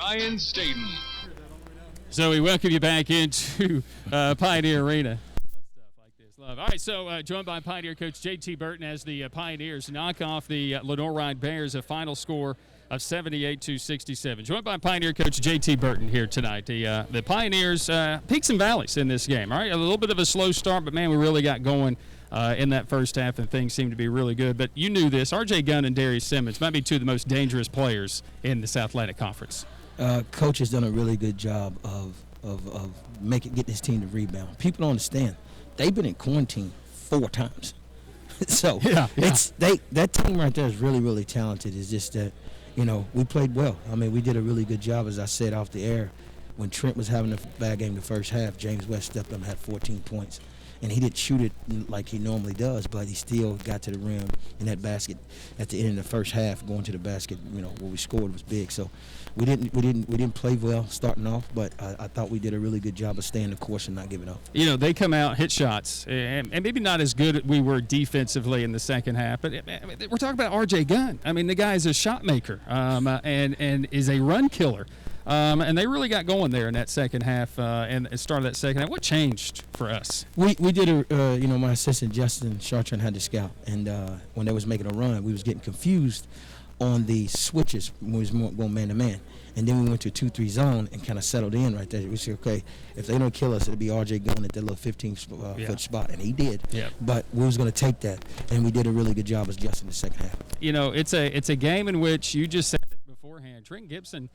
Ryan Staten. So we welcome you back into Pioneer Arena. Love stuff like this. Love. All right, so joined by Pioneer coach J.T. Burton as the Pioneers knock off the Lenoir-Rhyne Bears, a final score of 78-67. Joined by Pioneer coach J.T. Burton here tonight. The Pioneers, peaks and valleys in this game. All right, a little bit of a slow start, but, man, we really got going in that first half, and things seemed to be really good. But you knew this. R.J. Gunn and Darius Simmons might be two of the most dangerous players in the South Atlantic Conference. Coach has done a really good job of getting his team to rebound. People don't understand. They've been in quarantine 4 times. So that team right there is really, really talented. It's just that, we played well. I mean, we did a really good job, as I said off the air. When Trent was having a bad game the first half, James West stepped up and had 14 points. And he didn't shoot it like he normally does, but he still got to the rim in that basket at the end of the first half. Going to the basket, where we scored was big. So we didn't play well starting off, but I thought we did a really good job of staying the course and not giving up. They come out, hit shots, and maybe not as good as we were defensively in the second half. But we're talking about R.J. Gunn. I mean, the guy is a shot maker and is a run killer. And they really got going there in that second half and started that second half. What changed for us? We did my assistant Justin Chartrand had to scout, and when they was making a run, we was getting confused on the switches when we was going man to man, and then we went to a 2-3 zone and kind of settled in right there. We said, okay, if they don't kill us, it'll be R.J. Gunn at that little 15-foot spot, and he did. Yeah. But we was going to take that, and we did a really good job as Justin in the second half. It's a game in which you just said it beforehand. Trent Gibson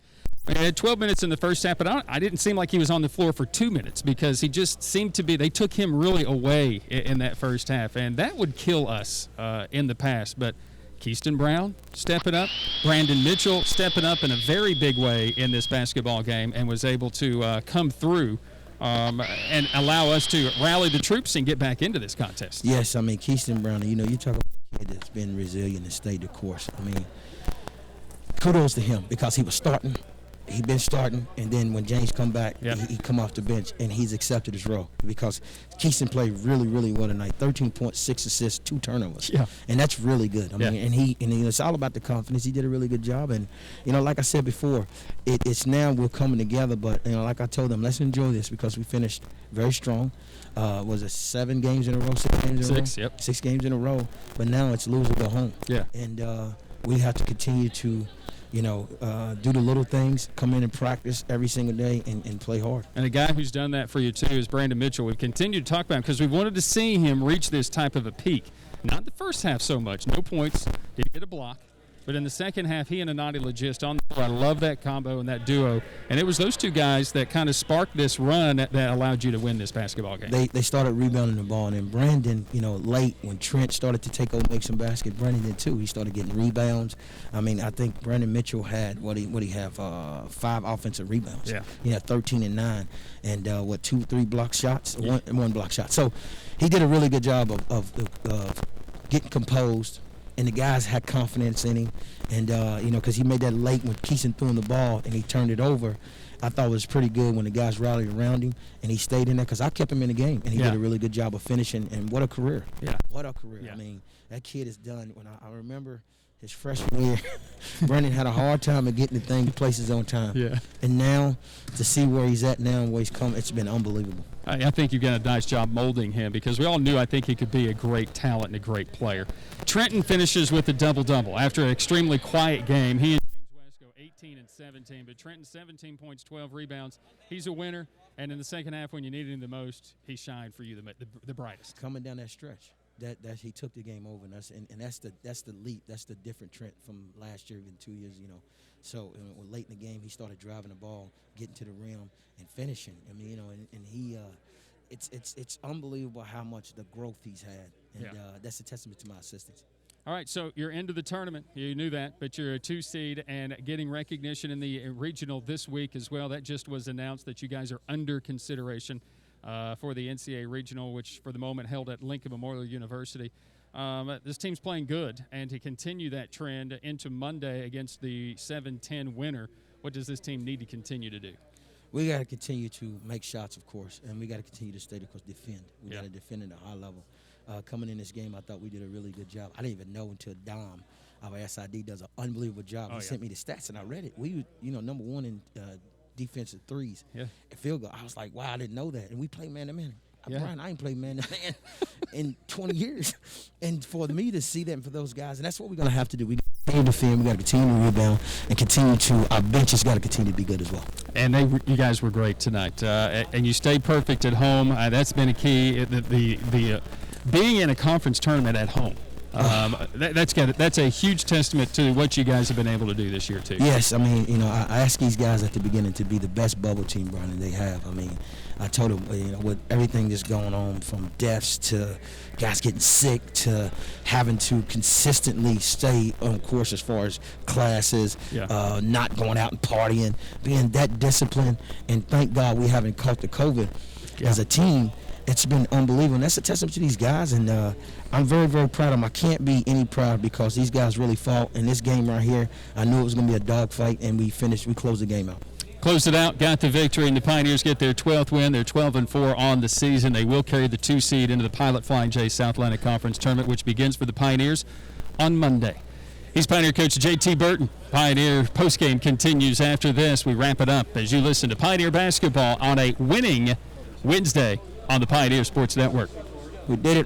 had 12 minutes in the first half, but I didn't seem like he was on the floor for 2 minutes because he just seemed to be – they took him really away in that first half, and that would kill us in the past. But Keyston Brown stepping up, Brandon Mitchell stepping up in a very big way in this basketball game and was able to come through and allow us to rally the troops and get back into this contest. Yes, I mean, Keyston Brown, you talk about a kid that's been resilient and stayed the course. I mean, kudos to him because he was starting. He'd been starting, and then when James come back, he come off the bench, and he's accepted his role because Keyston played really, really well tonight. 13.6 assists, 2 turnovers, and that's really good. I mean, and it's all about the confidence. He did a really good job, and like I said before, it's now we're coming together. But like I told them, let's enjoy this because we finished very strong. Was it 7 games in a row? 6 games in a row? 6, yep. 6 games in a row. But now it's lose or go home. Yeah, and we have to continue to. Do the little things, come in and practice every single day and play hard. And a guy who's done that for you, too, is Brandon Mitchell. We've continued to talk about him because we wanted to see him reach this type of a peak. Not the first half so much. No points. Didn't get a block. But in the second half, he and Anadi Legist on the floor. I love that combo and that duo. And it was those two guys that kind of sparked this run that allowed you to win this basketball game. They started rebounding the ball. And then Brandon, late when Trent started to take over, make some basket, Brandon did too. He started getting rebounds. I mean, I think Brandon Mitchell had, what he have, 5 offensive rebounds. Yeah. He had 13 and 9. And 2-3 block shots? Yeah. One block shot. So he did a really good job of getting composed. And the guys had confidence in him. And, because he made that late when Keyston threw him the ball and he turned it over. I thought it was pretty good when the guys rallied around him and he stayed in there because I kept him in the game. And he did a really good job of finishing. And what a career. Yeah. What a career. Yeah. I mean, that kid is done. When I remember his freshman year, Brandon had a hard time of getting the thing to places on time. Yeah. And now to see where he's at now and where he's come, it's been unbelievable. I think you've done a nice job molding him because we all knew I think he could be a great talent and a great player. Trenton finishes with a double-double. After an extremely quiet game, he and James West go 18 and 17, but Trenton 17 points, 12 rebounds. He's a winner, and in the second half when you needed him the most, he shined for you the brightest. Coming down that stretch. That he took the game over, and that's the leap. That's the different Trent from last year, even 2 years. So late in the game, he started driving the ball, getting to the rim, and finishing. I mean, and he, it's unbelievable how much the growth he's had, and that's a testament to my assistants. All right, so you're into the tournament. You knew that, but you're a 2 seed and getting recognition in the regional this week as well. That just was announced that you guys are under consideration for the NCAA Regional, which for the moment held at Lincoln Memorial University. This team's playing good, and to continue that trend into Monday against the 7-10 winner, what does this team need to continue to do? We got to continue to make shots, of course, and we got to continue to stay the course, defend. We got to defend at a high level. Coming in this game, I thought we did a really good job. I didn't even know until Dom our SID does an unbelievable job. He sent me the stats, and I read it. We were, number one in defensive threes and field goal. I was like, wow, I didn't know that. And we play man-to-man. Brian, I ain't played man-to-man in 20 years. And for me to see that and for those guys, and that's what we're going to have to do. We got to continue to defend, we got to continue to rebound, and continue to, our bench has got to continue to be good as well. And you guys were great tonight. And you stayed perfect at home. That's been a key. The being in a conference tournament at home. That's a huge testament to what you guys have been able to do this year too. Yes, I mean, I asked these guys at the beginning to be the best bubble team, Brian, and they have. I mean, I told them, with everything that's going on, from deaths to guys getting sick to having to consistently stay on course as far as classes, not going out and partying, being that disciplined, and thank God we haven't caught the COVID as a team. It's been unbelievable, and that's a testament to these guys, and I'm very, very proud of them. I can't be any prouder because these guys really fought in this game right here. I knew it was going to be a dogfight, and we closed the game out. Closed it out, got the victory, and the Pioneers get their 12th win. They're 12-4 on the season. They will carry the 2 seed into the Pilot Flying J South Atlantic Conference Tournament, which begins for the Pioneers on Monday. He's Pioneer coach JT Burton. Pioneer postgame continues after this. We wrap it up as you listen to Pioneer basketball on a winning Wednesday on the Pioneer Sports Network. We did it.